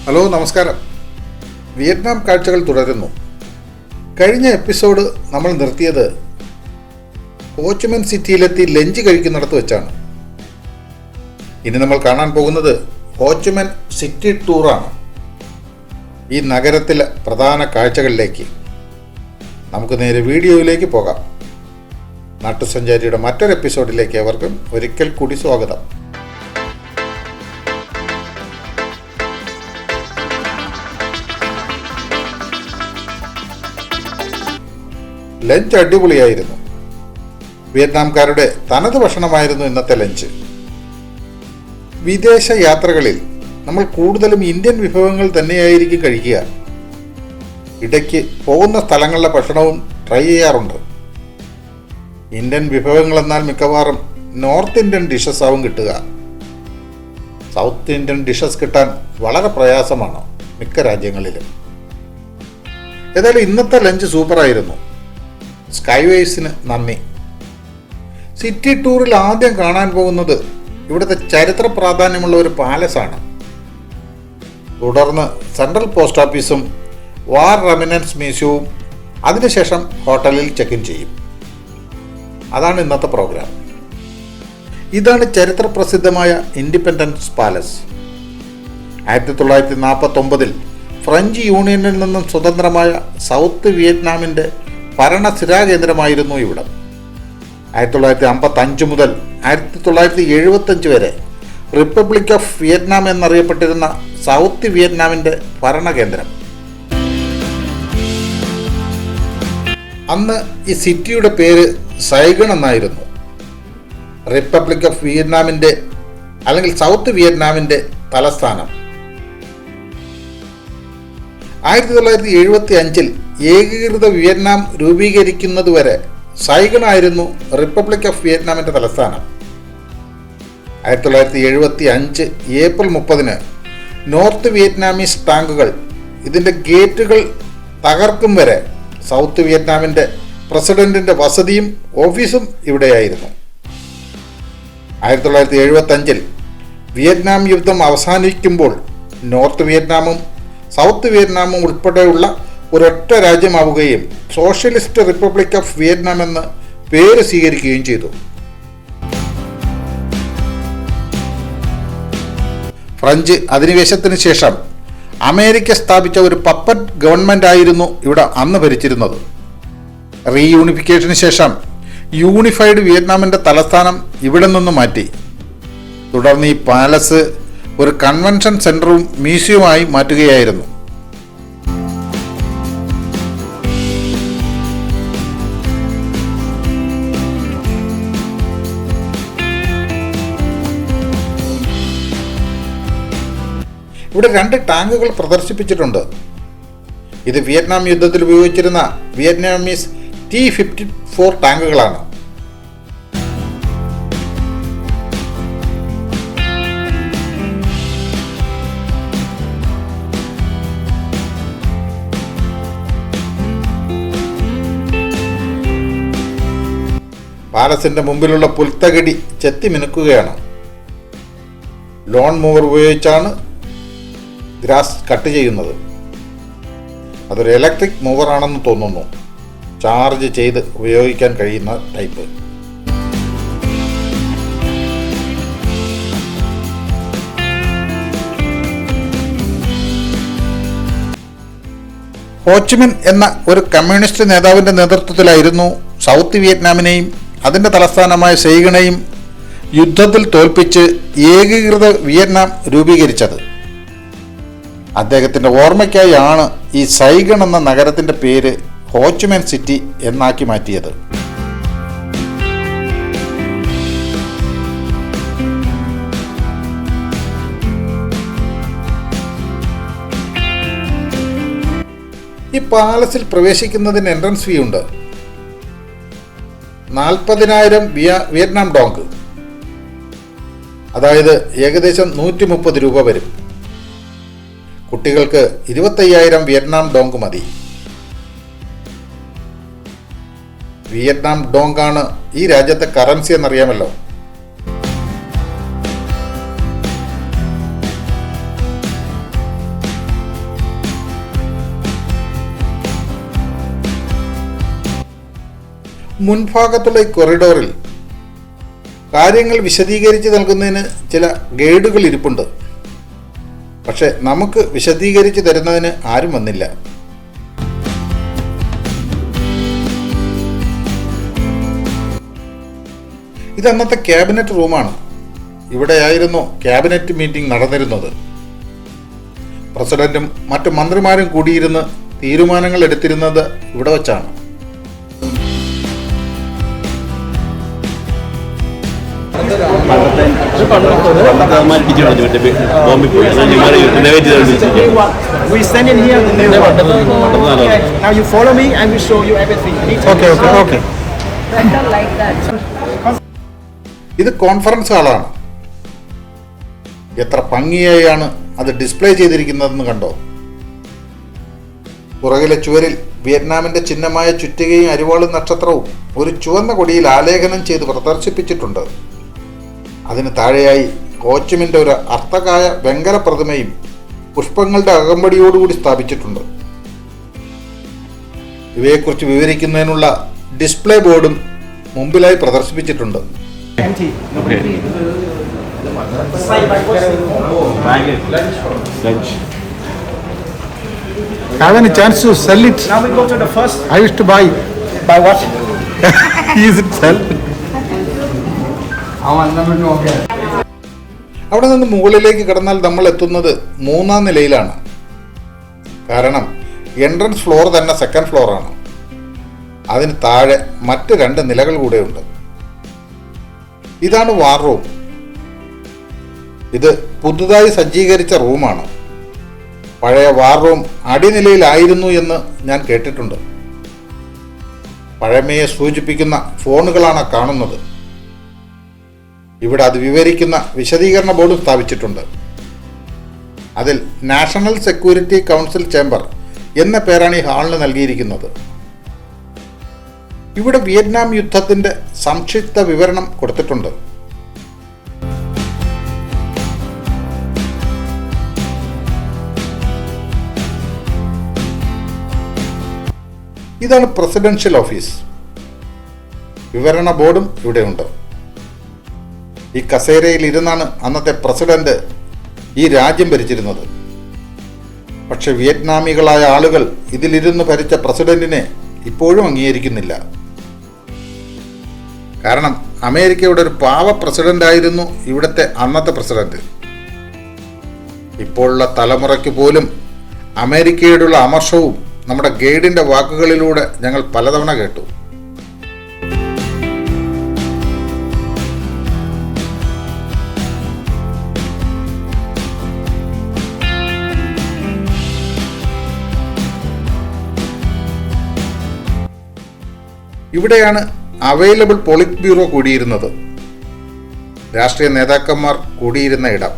Hello, നമസ്കാരം. Vietnam കാഴ്ചകൾ തുടരുന്നു. കഴിഞ്ഞ എപ്പിസോഡ് നമ്മൾ നിർത്തിയത് ഹോച്ചിമിൻ സിറ്റിയിലെത്തി ലഞ്ച് കഴിക്കുന്നിടത്ത് വെച്ചാണ്. ഇനി നമ്മൾ കാണാൻ പോകുന്നത് ഹോച്ചിമിൻ സിറ്റി ടൂറാണ്. ഈ നഗരത്തിലെ പ്രധാന കാഴ്ചകളിലേക്ക് നമുക്ക് നേരെ വീഡിയോയിലേക്ക് പോകാം. നാട്ടുസഞ്ചാരിയുടെ മറ്റൊരു എപ്പിസോഡിലേക്ക് അവർക്കും ഒരിക്കൽ കൂടി സ്വാഗതം. ലഞ്ച് അടിപൊളിയായിരുന്നു. വിയറ്റ്നാംകാരുടെ തനത് ഭക്ഷണമായിരുന്നു ഇന്നത്തെ ലഞ്ച്. വിദേശ യാത്രകളിൽ നമ്മൾ കൂടുതലും ഇന്ത്യൻ വിഭവങ്ങൾ തന്നെയായിരിക്കും കഴിക്കുക. ഇടയ്ക്ക് പോകുന്ന സ്ഥലങ്ങളിലെ ഭക്ഷണവും ട്രൈ ചെയ്യാറുണ്ട്. ഇന്ത്യൻ വിഭവങ്ങളെന്നാൽ മിക്കവാറും നോർത്ത് ഇന്ത്യൻ ഡിഷസ് ആവും കിട്ടുക. സൗത്ത് ഇന്ത്യൻ ഡിഷസ് കിട്ടാൻ വളരെ പ്രയാസമാണ് മിക്ക രാജ്യങ്ങളിലും. ഏതായാലും ഇന്നത്തെ ലഞ്ച് സൂപ്പറായിരുന്നു. സ്കൈവേസിന് നന്ദി. സിറ്റി ടൂറിൽ ആദ്യം കാണാൻ പോകുന്നത് ഇവിടുത്തെ ചരിത്ര പ്രാധാന്യമുള്ള ഒരു പാലസാണ്. തുടർന്ന് സെൻട്രൽ പോസ്റ്റ് ഓഫീസും വാർ റെമിനൻസ് മ്യൂസിയവും, അതിനുശേഷം ഹോട്ടലിൽ ചെക്ക് ഇൻ ചെയ്യും. അതാണ് ഇന്നത്തെ പ്രോഗ്രാം. ഇതാണ് ചരിത്ര പ്രസിദ്ധമായ ഇൻഡിപെൻഡൻസ് പാലസ്. 1949 ഫ്രഞ്ച് യൂണിയനിൽ നിന്നും സ്വതന്ത്രമായ സൗത്ത് വിയറ്റ്നാമിൻ്റെ ഭരണസ്ഥിരാകേന്ദ്രമായിരുന്നു ഇവിടം. 1955 മുതൽ 1975 വരെ റിപ്പബ്ലിക് ഓഫ് വിയറ്റ്നാം എന്നറിയപ്പെട്ടിരുന്ന സൗത്ത് വിയറ്റ്നാമിൻ്റെ ഭരണകേന്ദ്രം. അന്ന് ഈ സിറ്റിയുടെ പേര് സൈഗൺ എന്നായിരുന്നു. റിപ്പബ്ലിക് ഓഫ് വിയറ്റ്നാമിൻ്റെ അല്ലെങ്കിൽ സൗത്ത് വിയറ്റ്നാമിൻ്റെ തലസ്ഥാനം. 1975 ഏകീകൃത വിയറ്റ്നാം രൂപീകരിക്കുന്നതുവരെ സൈഗൺ ആയിരുന്നു റിപ്പബ്ലിക് ഓഫ് വിയറ്റ്നാമിൻ്റെ തലസ്ഥാനം. 1975 ഏപ്രിൽ 30 നോർത്ത് വിയറ്റ്നാമീസ് ടാങ്കുകൾ ഇതിൻ്റെ ഗേറ്റുകൾ തകർക്കും വരെ സൗത്ത് വിയറ്റ്നാമിൻ്റെ പ്രസിഡന്റിൻ്റെ വസതിയും ഓഫീസും ഇവിടെയായിരുന്നു. 1975 വിയറ്റ്നാം യുദ്ധം അവസാനിക്കുമ്പോൾ നോർത്ത് വിയറ്റ്നാമും സൗത്ത് വിയറ്റ്നാമും ഉൾപ്പെടെയുള്ള ഒരൊറ്റ രാജ്യമാവുകയും സോഷ്യലിസ്റ്റ് റിപ്പബ്ലിക് ഓഫ് വിയറ്റ്നാം എന്ന് പേര് സ്വീകരിക്കുകയും ചെയ്തു. ഫ്രഞ്ച് അധിനിവേശത്തിന് ശേഷം അമേരിക്ക സ്ഥാപിച്ച ഒരു പപ്പറ്റ് ഗവൺമെൻറ് ആയിരുന്നു ഇവിടെ അന്ന് ഭരിച്ചിരുന്നത്. റീയൂണിഫിക്കേഷന് ശേഷം യൂണിഫൈഡ് വിയറ്റ്നാമിൻ്റെ തലസ്ഥാനം ഇവിടെ നിന്ന് മാറ്റി. തുടർന്ന് ഈ പാലസ് ഒരു കൺവെൻഷൻ സെൻറ്ററും മ്യൂസിയവുമായി മാറ്റുകയായിരുന്നു. ഇവിടെ 2 ടാങ്കുകൾ പ്രദർശിപ്പിച്ചിട്ടുണ്ട്. ഇത് വിയറ്റ്നാം യുദ്ധത്തിൽ ഉപയോഗിച്ചിരുന്ന വിയറ്റ്നാമീസ് T-54 ടാങ്കുകളാണ്. പാലസിന്റെ മുമ്പിലുള്ള പുൽത്തകിടി ചെത്തി മിനുക്കുകയാണ്. ലോൺ മൂവർ ഉപയോഗിച്ചാണ് ഗ്രാസ് കട്ട് ചെയ്യുന്നത്. അതൊരു ഇലക്ട്രിക് മൂവറാണെന്ന് തോന്നുന്നു. ചാർജ് ചെയ്ത് ഉപയോഗിക്കാൻ കഴിയുന്ന ടൈപ്പ്. ഹോച്ചിമിൻ എന്ന ഒരു കമ്മ്യൂണിസ്റ്റ് നേതാവിൻ്റെ നേതൃത്വത്തിലായിരുന്നു സൗത്ത് വിയറ്റ്നാമിനെയും അതിൻ്റെ തലസ്ഥാനമായ സൈഗണെയും യുദ്ധത്തിൽ തോൽപ്പിച്ച് ഏകീകൃത വിയറ്റ്നാം രൂപീകരിച്ചത്. അദ്ദേഹത്തിൻ്റെ ഓർമ്മയ്ക്കായി ആണ് ഈ സൈഗൺ എന്ന നഗരത്തിൻ്റെ പേര് ഹോച്ചിമിൻ സിറ്റി എന്നാക്കി മാറ്റിയത്. ഈ പാലസിൽ പ്രവേശിക്കുന്നതിന് എൻട്രൻസ് ഫീ ഉണ്ട്. 40,000 വിയറ്റ്നാം ഡോങ്, അതായത് ഏകദേശം 130 രൂപ വരും. കുട്ടികൾക്ക് 25,000 വിയറ്റ്നാം ഡോങ് മതി. വിയറ്റ്നാം ഡോങ് ആണ് ഈ രാജ്യത്തെ കറൻസി എന്നറിയാമല്ലോ. മുൻഭാഗത്തുള്ള ഈ കൊറിഡോറിൽ കാര്യങ്ങൾ വിശദീകരിച്ച് നൽകുന്നതിന് ചില ഗൈഡുകൾ ഇരിപ്പുണ്ട്. പക്ഷെ നമുക്ക് വിശദീകരിച്ച് തരുന്നതിന് ആരും വന്നില്ല. ഇത് അന്നത്തെ ക്യാബിനറ്റ് റൂമാണ്. ഇവിടെയായിരുന്നു ക്യാബിനറ്റ് മീറ്റിംഗ് നടന്നിരുന്നത്. പ്രസിഡന്റും മറ്റു മന്ത്രിമാരും കൂടിയിരുന്ന് തീരുമാനങ്ങൾ എടുത്തിരുന്നത് ഇവിടെ വച്ചാണ്. We stand in here. Now you follow me. I will show you everything. Okay. Better like that. ഇത് കോൺഫറൻസ് ഹാളാണ്. എത്ര ഭംഗിയായാണ് അത് ഡിസ്പ്ലേ ചെയ്തിരിക്കുന്നതെന്ന് കണ്ടോ. പുറകിലെ ചുവരിൽ വിയറ്റ്നാമിന്റെ ചിഹ്നമായ ചുറ്റികയും അരിവാളും നക്ഷത്രവും ഒരു ചുവന്ന കൊടിയിൽ ആലേഖനം ചെയ്ത് പ്രദർശിപ്പിച്ചിട്ടുണ്ട്. അതിന് താഴെയായി ഹോച്ചിമിന്റെ ഒരു അർത്ഥകായ വെങ്കല പ്രതിമയും പുഷ്പങ്ങളുടെ അകമ്പടിയോടുകൂടി സ്ഥാപിച്ചിട്ടുണ്ട്. ഇവയെക്കുറിച്ച് വിവരിക്കുന്നതിനുള്ള ഡിസ്പ്ലേ ബോർഡും മുമ്പിലായി പ്രദർശിപ്പിച്ചിട്ടുണ്ട്. Lunch. Have any chance to sell it? Now we go to the first. I wish to buy. By what? Is it sell? അവിടെ നിന്ന് മുകളിലേക്ക് കടന്നാൽ നമ്മൾ എത്തുന്നത് 3-ാം നിലയിലാണ്. കാരണം എൻട്രൻസ് ഫ്ലോർ തന്നെ സെക്കൻഡ് ഫ്ലോറാണ്. അതിന് താഴെ മറ്റ് 2 നിലകൾ കൂടെയുണ്ട്. ഇതാണ് വാർ റൂം. ഇത് പുതുതായി സജ്ജീകരിച്ച റൂമാണ്. പഴയ വാർ റൂം അടിനിലയിലായിരുന്നു എന്ന് ഞാൻ കേട്ടിട്ടുണ്ട്. പഴമയെ സൂചിപ്പിക്കുന്ന ഫോണുകളാണ് കാണുന്നത്. ഇവിടെ അത് വിവരിക്കുന്ന വിശദീകരണ ബോർഡ് സ്ഥാപിച്ചിട്ടുണ്ട്. അതിൽ നാഷണൽ സെക്യൂരിറ്റി കൗൺസിൽ ചേംബർ എന്ന പേരാണ് ഈ ഹാളിന് നൽകിയിരിക്കുന്നത്. ഇവിടെ വിയറ്റ്നാം യുദ്ധത്തിന്റെ സംക്ഷിപ്ത വിവരണം കൊടുത്തിട്ടുണ്ട്. ഇതാണ് പ്രസിഡൻഷ്യൽ ഓഫീസ്. വിവരണ ബോർഡും ഇവിടെയുണ്ട്. ഈ കസേരയിൽ ഇരുന്നാണ് അന്നത്തെ പ്രസിഡന്റ് ഈ രാജ്യം ഭരിച്ചിരുന്നത്. പക്ഷെ വിയറ്റ്നാമികളായ ആളുകൾ ഇതിലിരുന്ന് ഭരിച്ച പ്രസിഡന്റിനെ ഇപ്പോഴും അംഗീകരിക്കുന്നില്ല. കാരണം അമേരിക്കയുടെ ഒരു പാവ പ്രസിഡന്റായിരുന്നു ഇവിടുത്തെ അന്നത്തെ പ്രസിഡന്റ്. ഇപ്പോഴുള്ള തലമുറയ്ക്ക് പോലും അമേരിക്കയോടുള്ള അമർഷവും നമ്മുടെ ഗൈഡിന്റെ വാക്കുകളിലൂടെ ഞങ്ങൾ പലതവണ കേട്ടു. ഇവിടെയാണ് അവൈലബിൾ പോളിറ്റ് ബ്യൂറോ കൂടിയിരുന്നത്. രാഷ്ട്രീയ നേതാക്കന്മാർ കൂടിയിരുന്ന ഇടം.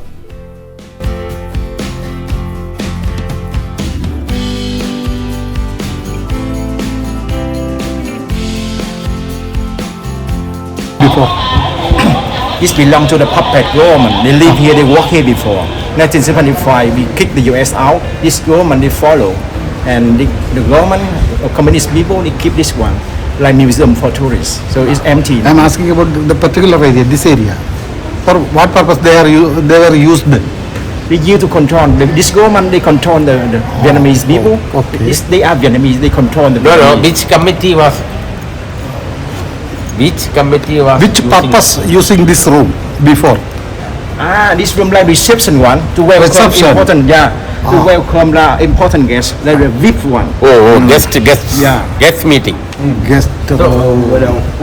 This belong to the puppet government. They live here. They work here before. 1975, we kicked the U.S. out. This government they follow, and the government, communist people, they keep this one like museum for tourists. So it's empty. I'm asking about the particular area, this area. For what purpose they were used then? They used to control. This government they control the Vietnamese people. Okay. They are Vietnamese. They control the. Vietnamese. Which committee was Which using purpose using this room before? This room like reception one to welcome Reception. important, to welcome the important guests, like the VIP one. Yeah. guest meeting. Guest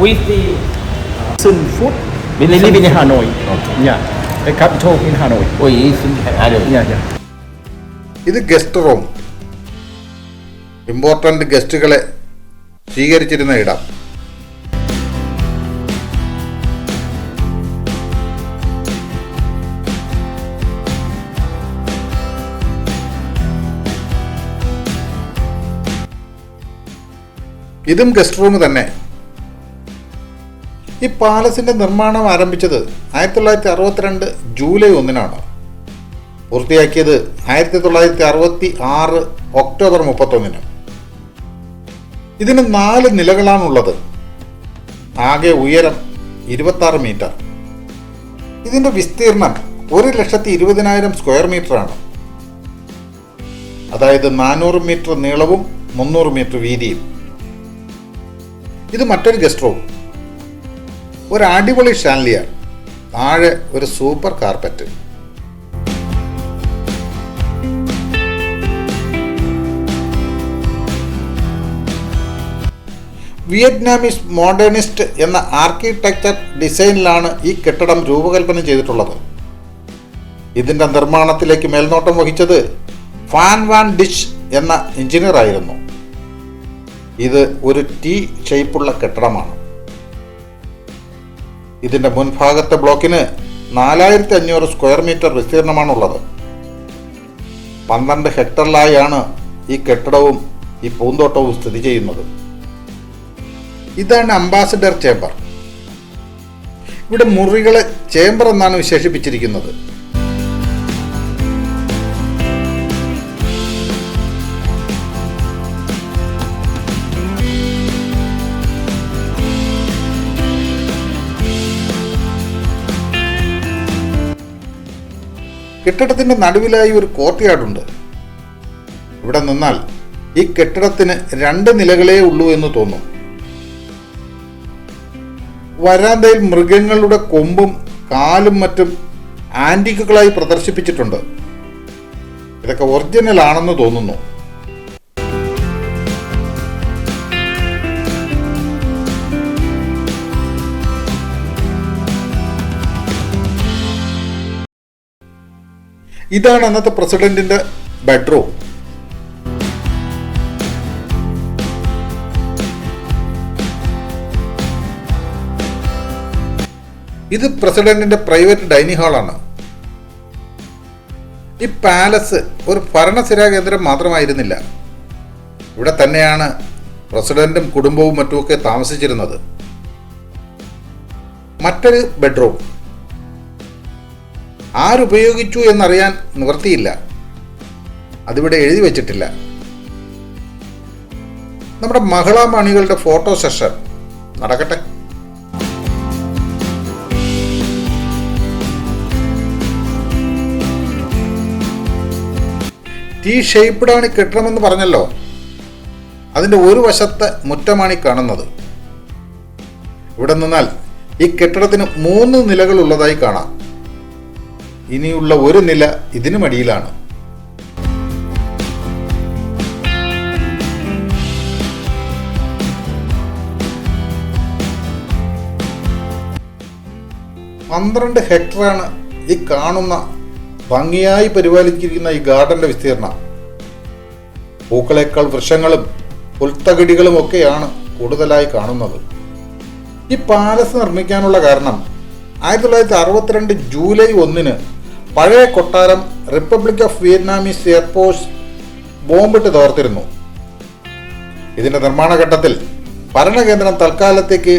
With the Sun Food, they live in Hanoi. Yeah, the capital in Hanoi. Oh, yes, Yeah. ഇത് guest room. Important ഗസ്റ്റുകളെ സ്വീകരിച്ചിരുന്ന ഇടം. ഇതും guest room തന്നെ. ഈ പാലസിന്റെ നിർമ്മാണം ആരംഭിച്ചത് 1962 July 1-നാണ്. പൂർത്തിയാക്കിയത് 1966 October 31-ന്. ഇതിന് 4 നിലകളാണുള്ളത്. ആകെ ഉയരം 26 മീറ്റർ. ഇതിൻ്റെ വിസ്തീർണം 1,20,000 സ്ക്വയർ മീറ്ററാണ്. അതായത് 400 മീറ്റർ നീളവും 300 മീറ്റർ വീതിയും. ഇത് മറ്റൊരു ഗസ്റ്റ് റൂം, ഒരു അടിപൊളി ഷാൻലിയർ, താഴെ ഒരു സൂപ്പർ കാർപ്പറ്റ്. വിയറ്റ്നാമീസ് മോഡേണിസ്റ്റ് എന്ന ആർക്കിടെക്ചർ ഡിസൈനിലാണ് ഈ കെട്ടിടം രൂപകൽപ്പന ചെയ്തിട്ടുള്ളത്. ഇതിൻ്റെ നിർമ്മാണത്തിലേക്ക് മേൽനോട്ടം വഹിച്ചത് ഫാൻ വാൻ ഡിഷ് എന്ന എഞ്ചിനീയർ ആയിരുന്നു. ഇത് ഒരു ടി ഷേപ്പുള്ള കെട്ടിടമാണ്. ഇതിൻ്റെ മുൻഭാഗത്തെ ബ്ലോക്കിന് 4500 സ്ക്വയർ മീറ്റർ വിസ്തീർണമാണുള്ളത്. 12 ഹെക്ടറിലായാണ് ഈ കെട്ടിടവും ഈ പൂന്തോട്ടവും സ്ഥിതി ചെയ്യുന്നത്. ഇതാണ് അംബാസഡർ ചേംബർ. ഇവിടെ മുറികളെ ചേംബർ എന്നാണ് വിശേഷിപ്പിച്ചിരിക്കുന്നത്. കെട്ടിടത്തിന്റെ നടുവിലായി ഒരു കോർട്ട്യാർഡുണ്ട്. ഇവിടെ നിന്നാൽ ഈ കെട്ടിടത്തിന് 2 നിലകളേ ഉള്ളൂ എന്ന് തോന്നും. വരാന്തയിൽ മൃഗങ്ങളുടെ കൊമ്പും കാലും മറ്റും ആന്റിക്കുകളായി പ്രദർശിപ്പിച്ചിട്ടുണ്ട്. ഇതൊക്കെ ഒറിജിനൽ ആണെന്ന് തോന്നുന്നു. ഇതാണ് അന്നത്തെ പ്രസിഡന്റിന്റെ ബെഡ്റൂം. ഇത് പ്രസിഡന്റിന്റെ പ്രൈവറ്റ് ഡൈനിങ് ഹാളാണ്. ഈ പാലസ് ഒരു ഭരണസിരാ കേന്ദ്രം മാത്രമായിരുന്നില്ല. ഇവിടെ തന്നെയാണ് പ്രസിഡന്റും കുടുംബവും മറ്റുമൊക്കെ താമസിച്ചിരുന്നത്. മറ്റൊരു ബെഡ്റൂം ആരുപയോഗിച്ചു എന്നറിയാൻ നിവൃത്തിയില്ല. അതിവിടെ എഴുതി വച്ചിട്ടില്ല. നമ്മുടെ മഹിളാമണികളുടെ ഫോട്ടോ സെഷൻ നടക്കട്ടെ. ടി ഷേപ്പ്ഡാണ് ഈ കെട്ടിടമെന്ന് പറഞ്ഞല്ലോ. അതിൻ്റെ ഒരു വശത്തെ മുറ്റമാണ് ഈ കാണുന്നത്. ഇവിടെ നിന്നാൽ ഈ കെട്ടിടത്തിന് 3 നിലകൾ ഉള്ളതായി കാണാം. ഇനിയുള്ള ഒരു നില ഇതിനു മടിയിലാണ്. പന്ത്രണ്ട് ഹെക്ടറാണ് ഈ കാണുന്ന ഭംഗിയായി പരിപാലിച്ചിരിക്കുന്ന ഈ ഗാർഡന്റെ വിസ്തീർണം. പൂക്കളേക്കാൾ വൃക്ഷങ്ങളും പുൽത്തകിടികളും ഒക്കെയാണ് കൂടുതലായി കാണുന്നത്. ഈ പാലസ് നിർമ്മിക്കാനുള്ള കാരണം 1962 ജൂലൈ 1 പഴയ കൊട്ടാരം റിപ്പബ്ലിക് ഓഫ് വിയറ്റ്നാമീസ് എയർഫോഴ്സ് ബോംബിട്ട് തകർത്തിരുന്നു. ഇതിന്റെ നിർമ്മാണ ഘട്ടത്തിൽ ഭരണകേന്ദ്രം തൽക്കാലത്തേക്ക്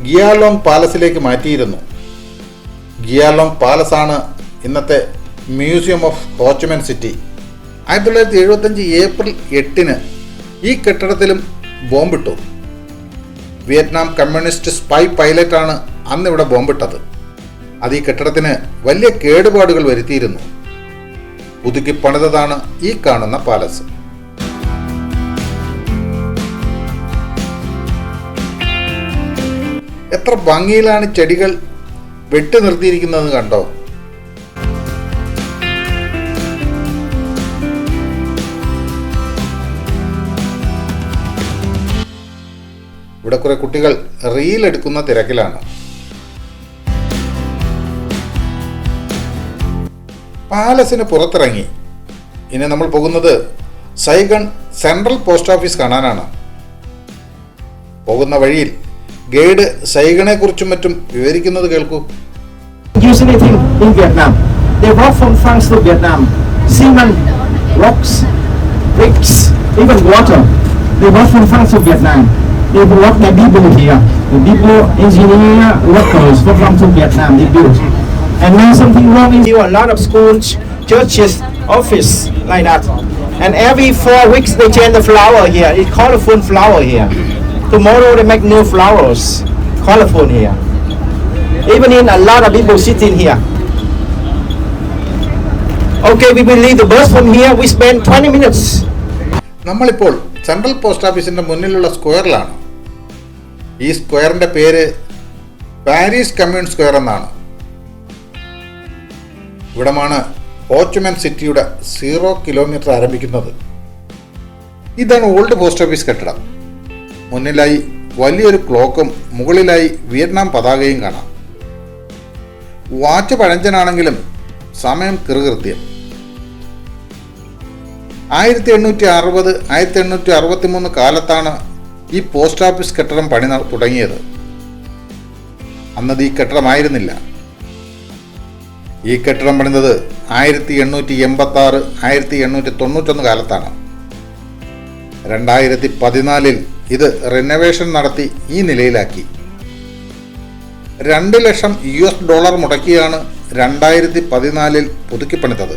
ഗിയാലോങ് പാലസിലേക്ക് മാറ്റിയിരുന്നു. ഗിയാലോങ് പാലസാണ് ഇന്നത്തെ museum of Ho Chi Minh city. 1975 April 8 ഈ കെട്ടിടത്തിലും ബോംബിട്ടു. വിയറ്റ്നാം കമ്മ്യൂണിസ്റ്റ് സ്പൈ പൈലറ്റാണ് അന്ന് ഇവിടെ ബോംബിട്ടത്. അത് ഈ കെട്ടിടത്തിന് വലിയ കേടുപാടുകൾ വരുത്തിയിരുന്നു. പുതുക്കി പണിതതാണ് ഈ കാണുന്ന പാലസ്. എത്ര ഭംഗിയിലാണ് ചെടികൾ വെട്ടി നിർത്തിയിരിക്കുന്നത് കണ്ടോ. ഇവിടെ കുറെ കുട്ടികൾ റീൽ എടുക്കുന്ന തിരക്കിലാണ്. പാലസിന് പുറത്തിറങ്ങി ഇനി നമ്മൾ പോകുന്നത് സൈഗൺ സെൻട്രൽ പോസ്റ്റ് ഓഫീസ് കാണാനാണ്. പോകുന്ന വഴിയിൽ ഗൈഡ് സൈഗണെ കുറിച്ചും മറ്റും വിവരിക്കുന്നത് കേൾക്കൂ. Usually in Vietnam, they brought from France to Vietnam cement, rocks, bricks, even water. They brought from France to Vietnam. They brought the people here. The people, engineer, workers from France to Vietnam. They built. And now something wrong is a lot of schools, churches, office like that. And every 4 weeks they change the flower here. It's colorful flower here. Tomorrow they make new flowers, colorful here. Even in a lot of people sitting here. Okay, we will leave the bus from here. We spend 20 minutes. നമ്മളിപ്പോൾ central post ഓഫീസിന്റെ മുന്നിലുള്ള സ്ക്വയറിലാണ്. ഈ സ്ക്വയറിന്റെ പേര് Paris commune square എന്നാണ്. ഇവിടമാണ് ഹോച്ച്മൻ സിറ്റിയുടെ 0 kilometre ആരംഭിക്കുന്നത്. ഇതാണ് ഓൾഡ് പോസ്റ്റ് ഓഫീസ് കെട്ടിടം. മുന്നിലായി വലിയൊരു ക്ലോക്കും മുകളിലായി വിയറ്റ്നാം പതാകയും കാണാം. വാച്ച് പഴഞ്ചനാണെങ്കിലും സമയം കൃത്യം. 1860, 1863 കാലത്താണ് ഈ പോസ്റ്റ് ഓഫീസ് കെട്ടിടം പണി തുടങ്ങിയത്. അന്നത് ഈ കെട്ടിടമായിരുന്നില്ല. ഈ കെട്ടിടം പണിതത് 1886, 1891 കാലത്താണ്. 2014 ഇത് റിനോവേഷൻ നടത്തി ഈ നിലയിലാക്കി. $2,00,000 മുടക്കിയാണ് 2014 പുതുക്കിപ്പണിതത്.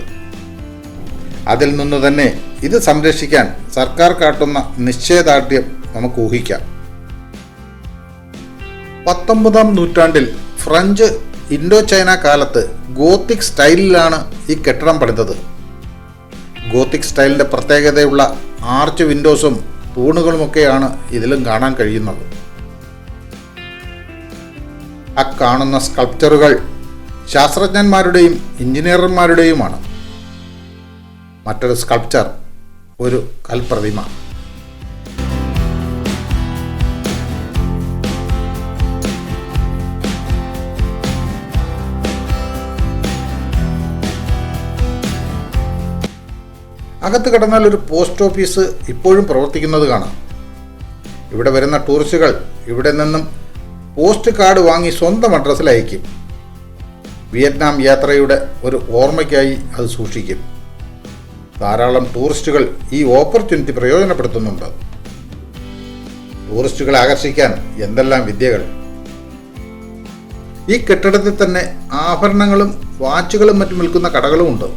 അതിൽ നിന്ന് തന്നെ ഇത് സംരക്ഷിക്കാൻ സർക്കാർ കാട്ടുന്ന നിശ്ചയദാർഢ്യം നമുക്ക് ഊഹിക്കാം. 19-ാം നൂറ്റാണ്ടിൽ ഫ്രഞ്ച് ഇൻഡോ ചൈന കാലത്ത് ഗോത്തിക് സ്റ്റൈലിലാണ് ഈ കെട്ടിടം പണിതത്. ഗോത്തിക് സ്റ്റൈലിൻ്റെ പ്രത്യേകതയുള്ള ആർച്ച് വിൻഡോസും തൂണുകളുമൊക്കെയാണ് ഇതിലും കാണാൻ കഴിയുന്നത്. ആ കാണുന്ന സ്കൾപ്ചറുകൾ ശാസ്ത്രജ്ഞന്മാരുടെയും എഞ്ചിനീയർമാരുടെയുമാണ്. മറ്റൊരു സ്കൾപ്ചർ ഒരു കൽപ്രതിമ. അകത്ത് കടന്നാൽ ഒരു പോസ്റ്റ് ഓഫീസ് ഇപ്പോഴും പ്രവർത്തിക്കുന്നത് കാണാം. ഇവിടെ വരുന്ന ടൂറിസ്റ്റുകൾ ഇവിടെ നിന്നും പോസ്റ്റ് കാർഡ് വാങ്ങി സ്വന്തം അഡ്രസ്സിൽ അയക്കും. വിയറ്റ്നാം യാത്രയുടെ ഒരു ഓർമ്മയ്ക്കായി അത് സൂക്ഷിക്കും. ധാരാളം ടൂറിസ്റ്റുകൾ ഈ ഓപ്പർച്യൂണിറ്റി പ്രയോജനപ്പെടുത്തുന്നുണ്ട്. ടൂറിസ്റ്റുകളെ ആകർഷിക്കാൻ എന്തെല്ലാം വിദ്യകൾ! ഈ കെട്ടിടത്തിൽ തന്നെ ആഭരണങ്ങളും വാച്ചുകളും മറ്റും വിൽക്കുന്ന കടകളുമുണ്ട്.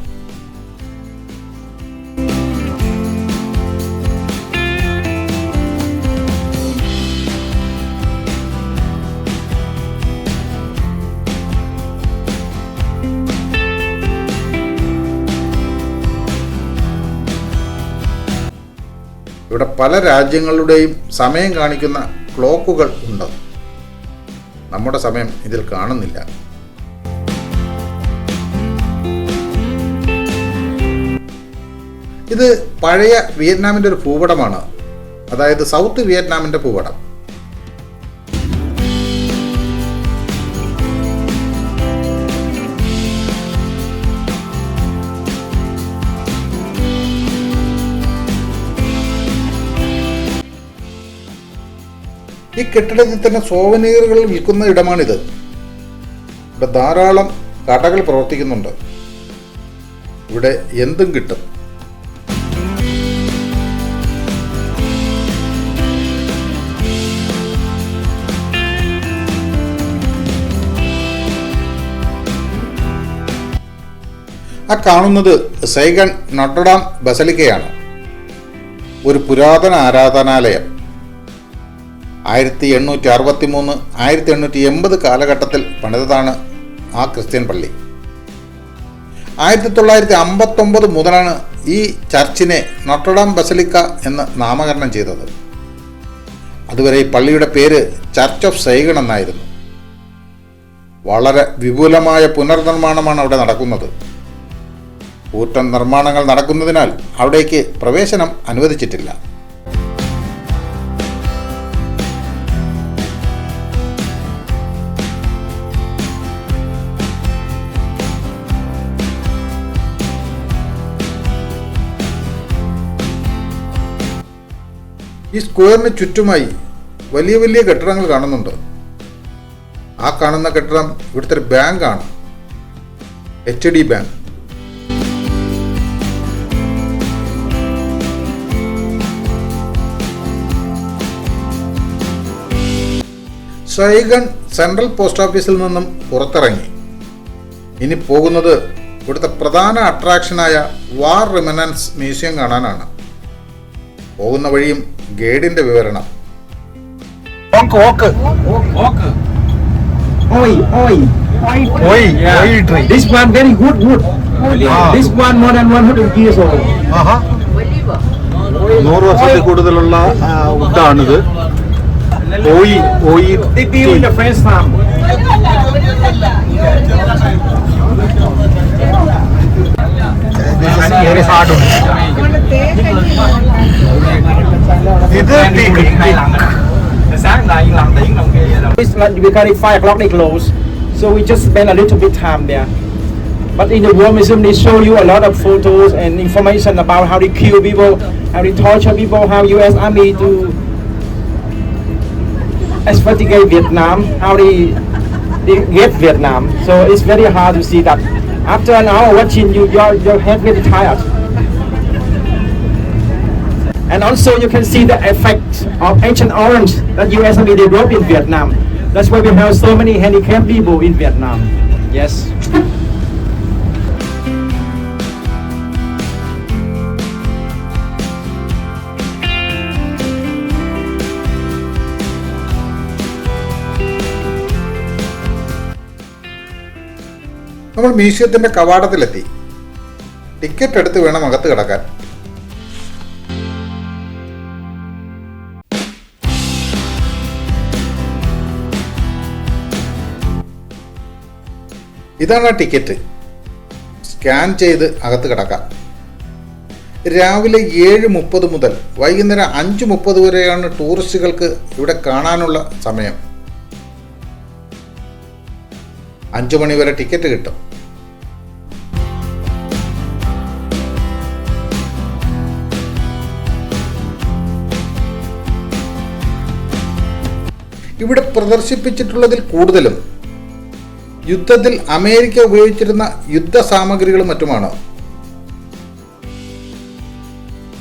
ഇവിടെ പല രാജ്യങ്ങളുടെയും സമയം കാണിക്കുന്ന ക്ലോക്കുകൾ ഉണ്ട്. നമ്മുടെ സമയം ഇതിൽ കാണുന്നില്ല. ഇത് പഴയ വിയറ്റ്നാമിൻ്റെ ഒരു ഭൂപടമാണ്, അതായത് സൗത്ത് വിയറ്റ്നാമിൻ്റെ ഭൂപടം. ഈ കെട്ടിടത്തിൽ തന്നെ സോവനീറുകൾ വിൽക്കുന്ന ഇടമാണിത്. ഇവിടെ ധാരാളം കടകൾ പ്രവർത്തിക്കുന്നുണ്ട്. ഇവിടെ എന്തും കിട്ടും. ആ കാണുന്നത് സൈഗൺ നോട്ടർഡാം ബസലിക്കയാണ്, ഒരു പുരാതന ആരാധനാലയം. 1863, 1880 കാലഘട്ടത്തിൽ പണിതതാണ് ആ ക്രിസ്ത്യൻ പള്ളി. 1959 മുതലാണ് ഈ ചർച്ചിനെ നോട്ടർഡാം ബസലിക്ക എന്ന് നാമകരണം ചെയ്തത്. അതുവരെ ഈ പള്ളിയുടെ പേര് ചർച്ച് ഓഫ് സൈഗൺ എന്നായിരുന്നു. വളരെ വിപുലമായ പുനർനിർമ്മാണമാണ് അവിടെ നടക്കുന്നത്. കൂറ്റൻ നിർമ്മാണങ്ങൾ നടക്കുന്നതിനാൽ അവിടേക്ക് പ്രവേശനം അനുവദിച്ചിട്ടില്ല. ഈ സ്ക്വയറിന് ചുറ്റുമായി വലിയ വലിയ കെട്ടിടങ്ങൾ കാണുന്നുണ്ട്. ആ കാണുന്ന കെട്ടിടം ഇവിടുത്തെ ഒരു ബാങ്കാണ്, HD bank. Saigon central post ഓഫീസിൽ നിന്നും പുറത്തിറങ്ങി ഇനി പോകുന്നത് ഇവിടുത്തെ പ്രധാന അട്രാക്ഷനായ വാർ റിമനൻസ് മ്യൂസിയം കാണാനാണ്. പോകുന്ന വഴിയും ഗൈഡിൻ്റെ വിവരണം. Oak. Oi. Oi Yeah. tree. This one very good wood. This one more than 100 years old. Aaha. Oliver. 100 വർഷത്തിൽ കൂടുതലുള്ള വുഡാണിത്. ഓയി They build in the French farm. Very hard ഉണ്ട്. ഇത് It's like we got it 5 o'clock they close, so we just spend a little bit time there. But in the War Museum they show you a lot of photos and information about how they kill people, how they torture people, how U.S. Army to exterminate Vietnam, how they get Vietnam. So it's very hard to see that. After an hour watching, your head very tired. And also you can see the effect of Agent Orange that U.S. Army developed in Vietnam. That's why we have so many handicapped people in Vietnam. Yes. നമ്മൾ മ്യൂസിയത്തിന്റെ കവാടത്തിലെത്തി. Ticket എടുത്ത് വേണം അകത്ത് കിടക്കാൻ. ഇതാണ് ആ ticket. Scan ചെയ്ത് അകത്ത് കിടക്കാം. രാവിലെ 7:30 മുതൽ വൈകുന്നേരം 5:30 വരെയാണ് ടൂറിസ്റ്റുകൾക്ക് ഇവിടെ കാണാനുള്ള സമയം. 5 മണി വരെ ടിക്കറ്റ് കിട്ടും. ഇവിടെ പ്രദർശിപ്പിച്ചിട്ടുള്ളതിൽ കൂടുതലും യുദ്ധത്തിൽ അമേരിക്ക ഉപയോഗിച്ചിരുന്ന യുദ്ധ സാമഗ്രികളും മറ്റുമാണ്.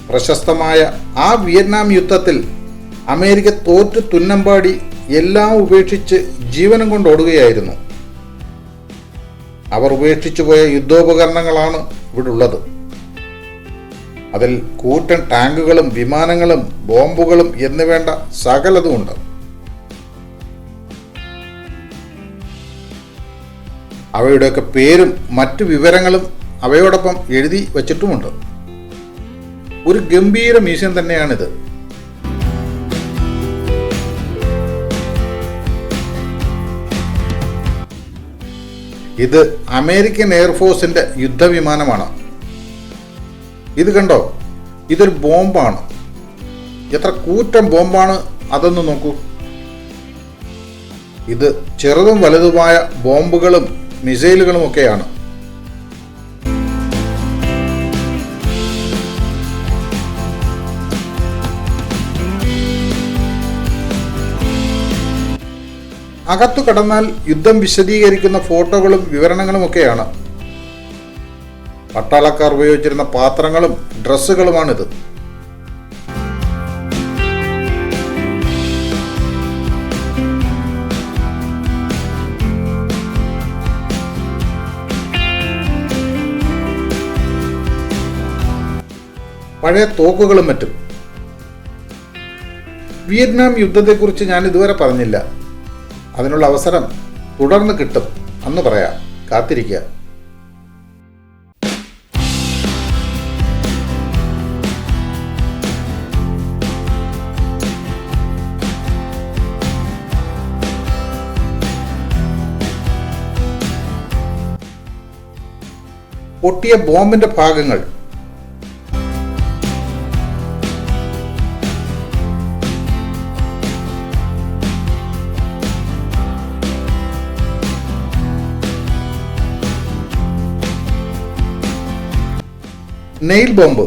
പ്രശസ്തമായ ആ വിയറ്റ്നാം യുദ്ധത്തിൽ അമേരിക്ക തോറ്റു തുന്നമ്പാടി എല്ലാം ഉപേക്ഷിച്ച് ജീവനം കൊണ്ടോടുകയായിരുന്നു. അവർ ഉപേക്ഷിച്ചു പോയ യുദ്ധോപകരണങ്ങളാണ് ഇവിടെ ഉള്ളത്. അതിൽ കൂറ്റൻ ടാങ്കുകളും വിമാനങ്ങളും ബോംബുകളും എന്നുവേണ്ട സകലതുമുണ്ട്. അവയുടെയൊക്കെ പേരും മറ്റു വിവരങ്ങളും അവയോടൊപ്പം എഴുതി വച്ചിട്ടുമുണ്ട്. ഒരു ഗംഭീര മ്യൂസിയം തന്നെയാണിത്. ഇത് അമേരിക്കൻ എയർഫോഴ്സിന്റെ യുദ്ധവിമാനമാണ്. ഇത് കണ്ടോ, ഇതൊരു ബോംബാണ്. എത്ര കൂറ്റൻ ബോംബാണ് അതൊന്ന് നോക്കൂ. ഇത് ചെറുതും വലുതുമായ ബോംബുകളും മിസൈലുകളും ഒക്കെയാണ്. അകത്തു കടന്നാൽ യുദ്ധം വിശദീകരിക്കുന്ന ഫോട്ടോകളും വിവരണങ്ങളും ഒക്കെയാണ്. പട്ടാളക്കാർ ഉപയോഗിച്ചിരുന്ന പാത്രങ്ങളും ഡ്രസ്സുകളുമാണിത്. പഴയ തോക്കുകളും മറ്റും. വിയറ്റ്നാം യുദ്ധത്തെക്കുറിച്ച് ഞാൻ ഇതുവരെ പറഞ്ഞില്ല. അതിനുള്ള അവസരം തുടർന്ന് കിട്ടും, അന്ന് പറയാം. കാത്തിരിക്കുക. പൊട്ടിയ ബോംബിന്റെ ഭാഗങ്ങൾ, നെയിൽ ബോംബ്.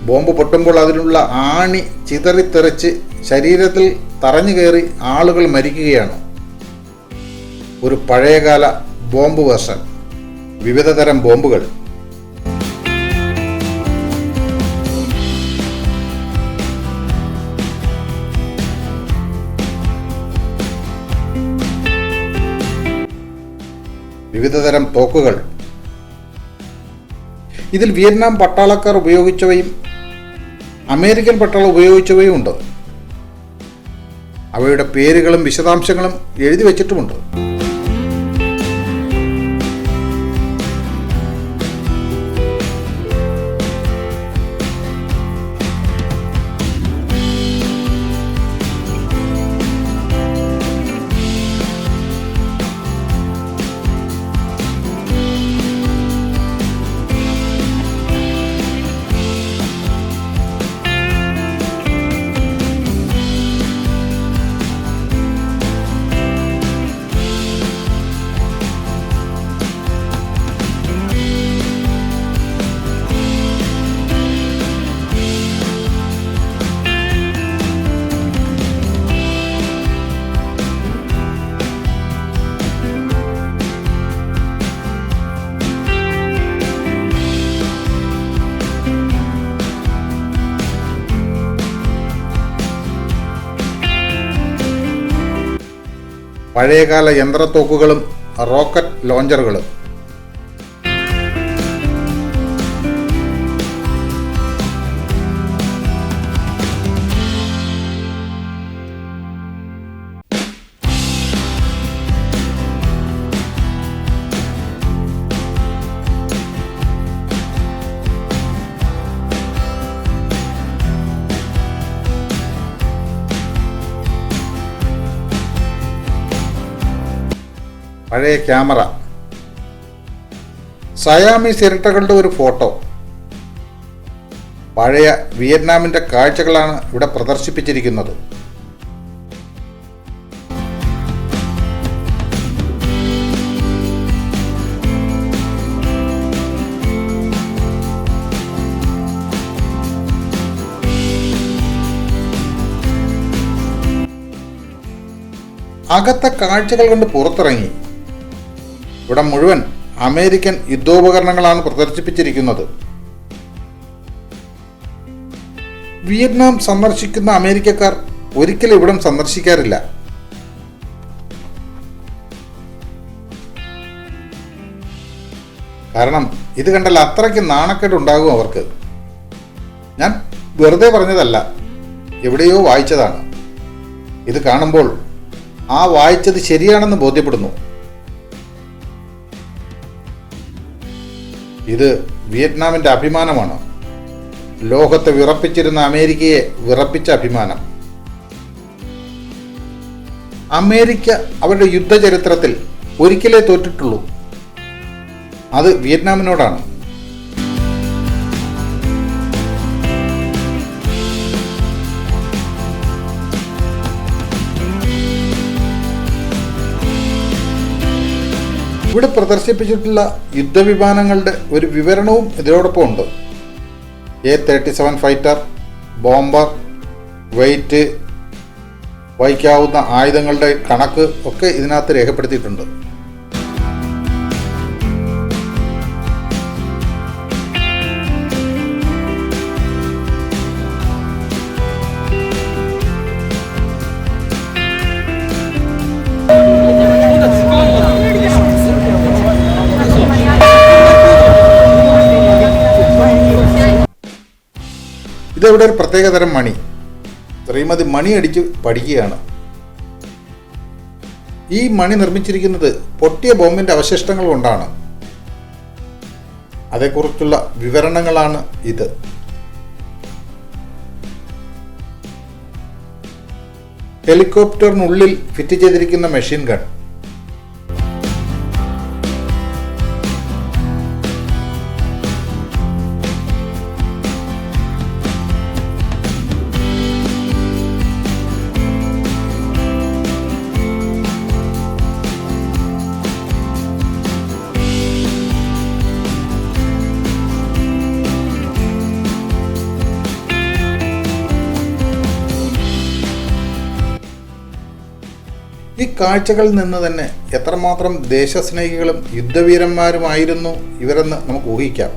ബോംബ് പൊട്ടുമ്പോൾ അതിനുള്ള ആണി ചിതറിത്തെറിച്ച് ശരീരത്തിൽ തറഞ്ഞു കയറി ആളുകൾ മരിക്കുകയാണ്. ഒരു പഴയകാല ബോംബ് വേർഷൻ. വിവിധ തരം ബോംബുകൾ. വിവിധ തരം തോക്കുകൾ. ഇതിൽ വിയറ്റ്നാം പട്ടാളക്കാർ ഉപയോഗിച്ചവയും അമേരിക്കൻ പട്ടാളം ഉപയോഗിച്ചവയും ഉണ്ട്. അവയുടെ പേരുകളും വിശദാംശങ്ങളും എഴുതി വച്ചിട്ടുമുണ്ട്. പഴയകാല യന്ത്രത്തോക്കുകളും റോക്കറ്റ് ലോഞ്ചറുകളും. പഴയ ക്യാമറ, സയാമീസ് ഇരട്ടകളുടെ ഒരു ഫോട്ടോ. പഴയ വിയറ്റ്നാമിൻ്റെ കാഴ്ചകളാണ് ഇവിടെ പ്രദർശിപ്പിച്ചിരിക്കുന്നത്. അകത്തെ കാഴ്ചകൾ കണ്ട് പുറത്തിറങ്ങി. ഇവിടെ മുഴുവൻ അമേരിക്കൻ യുദ്ധോപകരണങ്ങളാണ് പ്രദർശിപ്പിച്ചിരിക്കുന്നത്. വിയറ്റ്നാം സന്ദർശിക്കുന്ന അമേരിക്കക്കാർ ഒരിക്കലും ഇവിടം സന്ദർശിക്കാറില്ല. കാരണം ഇത് കണ്ടാൽ അത്രയ്ക്ക് നാണക്കേട് ഉണ്ടാകും അവർക്ക്. ഞാൻ വെറുതെ പറഞ്ഞതല്ല, എവിടെയോ വായിച്ചതാണ്. ഇത് കാണുമ്പോൾ ആ വായിച്ചത് ശരിയാണെന്ന് ബോധ്യപ്പെടുന്നു. ഇത് വിയറ്റ്നാമിൻ്റെ അഭിമാനമാണ്. ലോകത്തെ വിറപ്പിച്ചിരുന്ന അമേരിക്കയെ വിറപ്പിച്ച അഭിമാനം. അമേരിക്ക അവരുടെ യുദ്ധചരിത്രത്തിൽ ഒരിക്കലേ തോറ്റിട്ടുള്ളൂ. അത് വിയറ്റ്നാമിനോടാണ്. ഇവിടെ പ്രദർശിപ്പിച്ചിട്ടുള്ള യുദ്ധവിമാനങ്ങളുടെ ഒരു വിവരണവും ഇതിനോടൊപ്പം ഉണ്ട്. A-37 ഫൈറ്റർ, ബോംബർ, വെയിറ്റ്, വഹിക്കാവുന്ന ആയുധങ്ങളുടെ കണക്ക് ഒക്കെ ഇതിനകത്ത് രേഖപ്പെടുത്തിയിട്ടുണ്ട്. ഇതവിടെ ഒരു പ്രത്യേകതരം മണി. ശ്രീമതി മണി അടിച്ച് പഠിക്കുകയാണ്. ഈ മണി നിർമ്മിച്ചിരിക്കുന്നത് പൊട്ടിയ ബോംബിന്റെ അവശിഷ്ടങ്ങൾ കൊണ്ടാണ്. അതേക്കുറിച്ചുള്ള വിവരണങ്ങളാണ് ഇത്. ഹെലികോപ്റ്ററിനുള്ളിൽ ഫിറ്റ് ചെയ്തിരിക്കുന്ന മെഷീൻ ഗൺ. ഈ കാഴ്ചകളിൽ നിന്ന് തന്നെ എത്രമാത്രം ദേശസ്നേഹികളും യുദ്ധവീരന്മാരുമായിരുന്നു ഇവരെന്ന് നമുക്ക് ഊഹിക്കാം.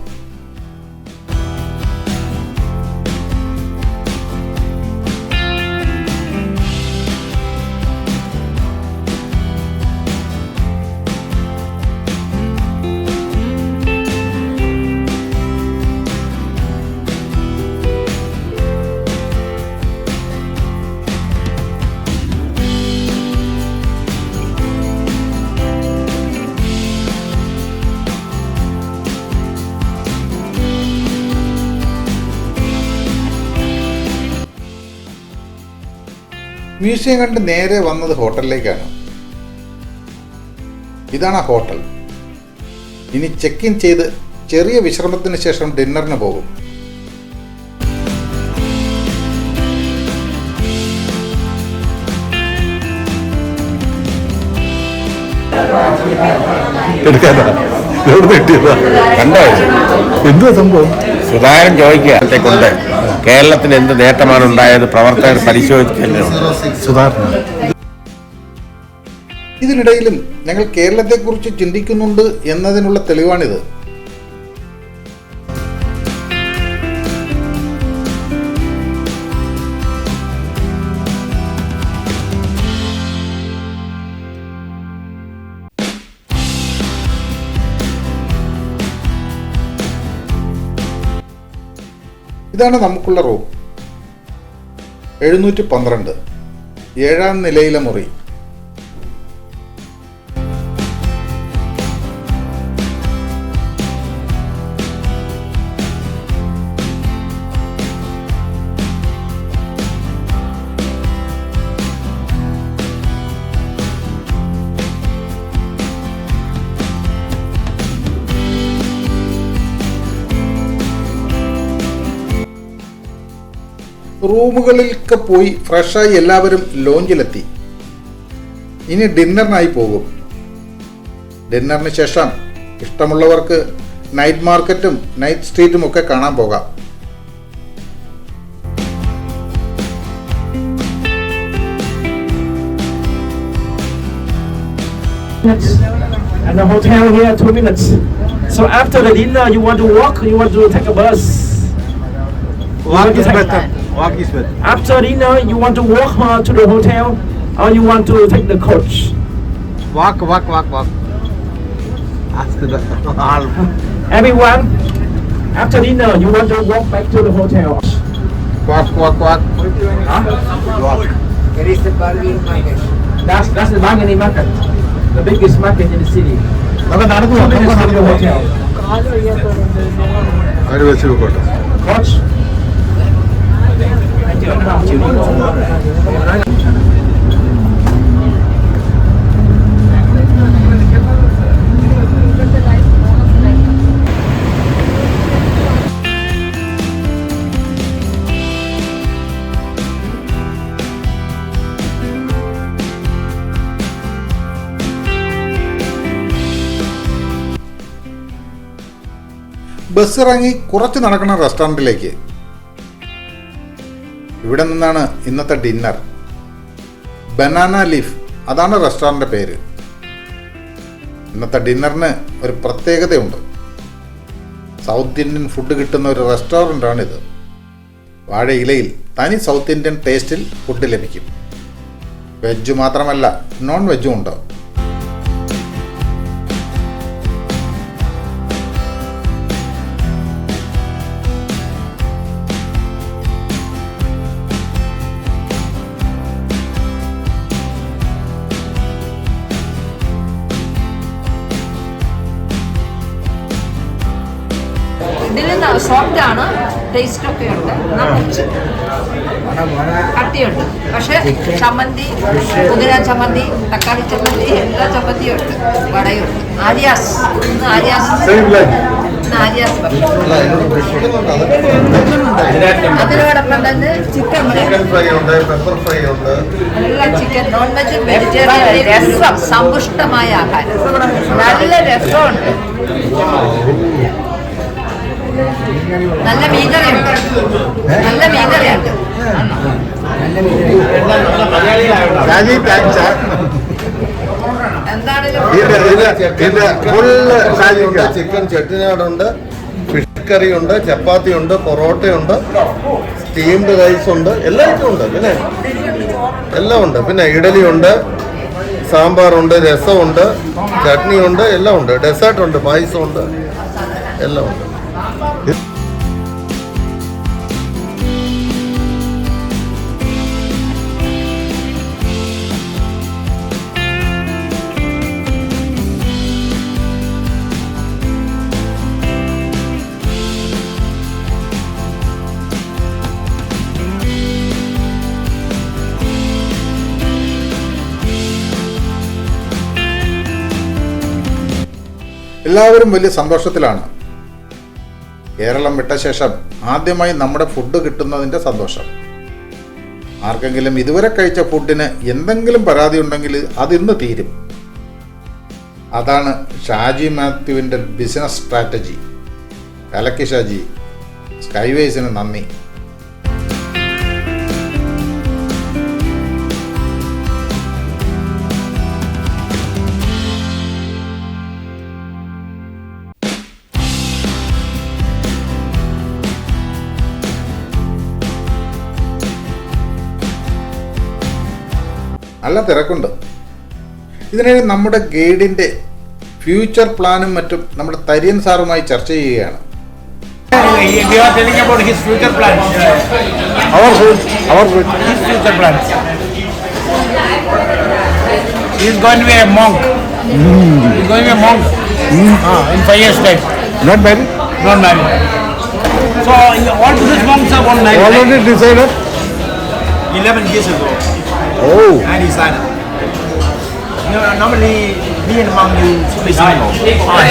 മ്യൂസിയം കണ്ട് നേരെ വന്നത് ഹോട്ടലിലേക്കാണ്. ഇതാണ് ആ ഹോട്ടൽ. ഇനി ചെക്ക് ഇൻ ചെയ്ത് ചെറിയ വിശ്രമത്തിന് ശേഷം ഡിന്നറിന് പോകും. എന്തുവാ സംഭവം? സുധാകരൻ ചോദിക്കുക കൊണ്ട് കേരളത്തിന് എന്ത് നേട്ടമാണ് ഉണ്ടായത്, പ്രവർത്തകർ പരിശോധിച്ചല്ലോ. സുധാകരൻ ഇതിനിടയിലും ഞങ്ങൾ കേരളത്തെക്കുറിച്ച് ചിന്തിക്കുന്നുണ്ട് എന്നതിനുള്ള തെളിവാണിത്. ഇതാണ് നമുക്കുള്ള റൂം. 712, 7ാം നിലയിലെ മുറി. റൂമുകളിലൊക്കെ പോയി ഫ്രഷായി എല്ലാവരും ലോഞ്ചിലെത്തി. ഇനി ഡിന്നറിനായി പോകും. ഡിന്നറിന് ശേഷം ഇഷ്ടമുള്ളവർക്ക് നൈറ്റ് മാർക്കറ്റും നൈറ്റ് സ്ട്രീറ്റും ഒക്കെ കാണാൻ പോകാം. And the hotel here 2 minutes. So after the dinner, you want to walk? You want to take a bus? Walk is better. Walk is better. After dinner, you want to walk to the hotel, or you want to take the coach? Walk. Ask the all. Everyone, after dinner, you want to walk back to the hotel. Walk. Huh? Walk. There is the bargain market. That's the bargaining market, the biggest market in the city. നമുക്ക് നടന്നു 2 minutes to the hotel. അവർ വെച്ച് പോകട്ടെ. Coach. Bus ഇറങ്ങി കുറച്ച് നടക്കണം റെസ്റ്റോറൻറ്റിലേക്ക്. ഇവിടെ നിന്നാണ് ഇന്നത്തെ ഡിന്നർ. ബനാന ലീഫ്, അതാണ് റെസ്റ്റോറൻറ്റിൻ്റെ പേര്. ഇന്നത്തെ ഡിന്നറിന് ഒരു പ്രത്യേകതയുണ്ട്. സൗത്ത് ഇന്ത്യൻ ഫുഡ് കിട്ടുന്ന ഒരു റെസ്റ്റോറൻ്റാണിത്. വാഴയിലയിൽ തനി സൗത്ത് ഇന്ത്യൻ ടേസ്റ്റിൽ ഫുഡ് ലഭിക്കും. വെജ് മാത്രമല്ല, നോൺ വെജും ഉണ്ട്. ഇതിൽ സോഫ്റ്റ് ആണ്, ടേസ്റ്റ് ഒക്കെ ഉണ്ട്, കുറച്ച് കട്ടിയുണ്ട്. പക്ഷെ ചമ്മന്തി, പുതിന ചമ്മന്തി, തക്കാളി ചമ്മന്തി, എല്ലാ ചമ്മന്തിയും ഉണ്ട്. വടയുണ്ട്. ആര്യാസ് അതിനോടൊപ്പം തന്നെ ചിക്കൻ ഫ്രൈ ഉണ്ട്, പെപ്പർ ഫ്രൈ ഉണ്ട്, നല്ല ചിക്കൻ, നോൺ വെജും വെജിറ്റേറിയൻ, രസം, സമ്പുഷ്ടമായ ആഹാരം, നല്ല രസമുണ്ട്. നല്ല മീൻകറിയുണ്ട്. ചിക്കൻ ചെട്ടിനാടുണ്ട്, ഫിഷ് കറി ഉണ്ട്, ചപ്പാത്തി ഉണ്ട്, പൊറോട്ടയുണ്ട്, സ്റ്റീംഡ് റൈസ് ഉണ്ട്, എല്ലാ ഐറ്റം ഉണ്ട്. പിന്നെ എല്ലാം ഉണ്ട്. പിന്നെ ഇഡലി ഉണ്ട്, സാമ്പാറുണ്ട്, രസമുണ്ട്, ചട്നി ഉണ്ട്, എല്ലാം ഉണ്ട്. ഡെസേർട്ട് ഉണ്ട്, പായസം ഉണ്ട്, എല്ലാം ഉണ്ട്. എല്ലാവരും വലിയ സന്തോഷത്തിലാണ്. കേരളം വിട്ട ശേഷം ആദ്യമായി നമ്മുടെ ഫുഡ് കിട്ടുന്നതിൻ്റെ സന്തോഷം. ആർക്കെങ്കിലും ഇതുവരെ കഴിച്ച ഫുഡിന് എന്തെങ്കിലും പരാതി ഉണ്ടെങ്കിൽ അതിന്ന് തീരും. അതാണ് ഷാജി മാത്യുവിൻ്റെ ബിസിനസ് സ്ട്രാറ്റജി. കലക്കി ഷാജി. സ്കൈവേസിന് നന്ദി. നല്ല തിരക്കുണ്ട്. ഇതിനിടെ നമ്മുടെ ഗൈഡിൻ്റെ ഫ്യൂച്ചർ പ്ലാനും മറ്റും നമ്മുടെ തരിയൻ സാറുമായി ചർച്ച ചെയ്യുകയാണ്. We are telling about his future plans. Our food. His future plans. He is going to be a monk. He is going to be a monk in 5 years' time. Not married? Not married. So all Buddhist monks are one night. Already decided? 11 years ago. Oh. I decided. Normally, me and monk you be single.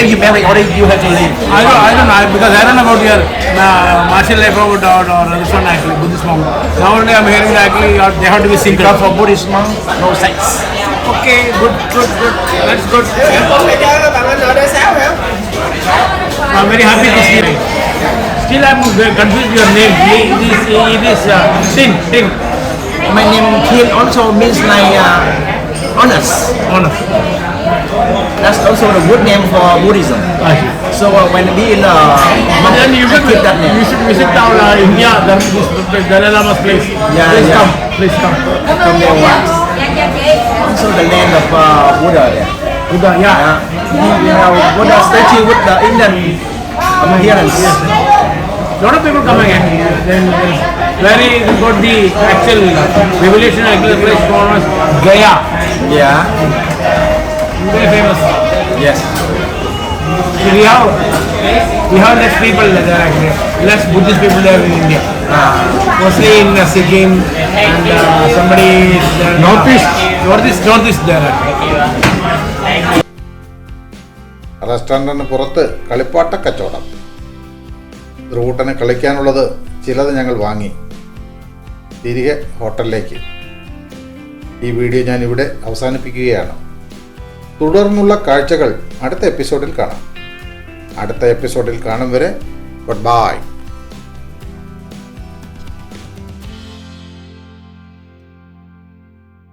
If you marry already, you have to leave. I don't know because I don't know about your martial life or this one actually Buddhist monk. Now only I'm hearing that actually they have to be single. Because for Buddhist monk, no sex. Okay, good. That's good. I'm very happy to see you. Still I'm confused your name. It is Tin. My name Tin also means like honest. Honor. That's also the good name for Buddhism. So when we in monk, Then you I keep that name. should visit down India. This Dalai Lama's place. Yeah, Please yeah. come. Please come. From there once. Also the land of Buddha there. Buddha, yeah. We have Buddha statue with the Indian appearance. Lot of people coming in. Then very got the actual revelation actually the place called as Gaya. Yeah. Very famous. Yes. So we have less people there actually. Less Buddhist people there in India. Mostly in Sikkim and somebody is there. Northeast there actually. റെസ്റ്റോറൻറ്റിന് പുറത്ത് കളിപ്പാട്ട കച്ചവടം. റൂട്ടന് കളിക്കാനുള്ളത് ചിലത് ഞങ്ങൾ വാങ്ങി തിരികെ ഹോട്ടലിലേക്ക്. ഈ video ഞാനിവിടെ അവസാനിപ്പിക്കുകയാണ്. തുടർന്നുള്ള കാഴ്ചകൾ അടുത്ത എപ്പിസോഡിൽ കാണാം. അടുത്ത എപ്പിസോഡിൽ കാണും വരെ ഗുഡ് ബൈ.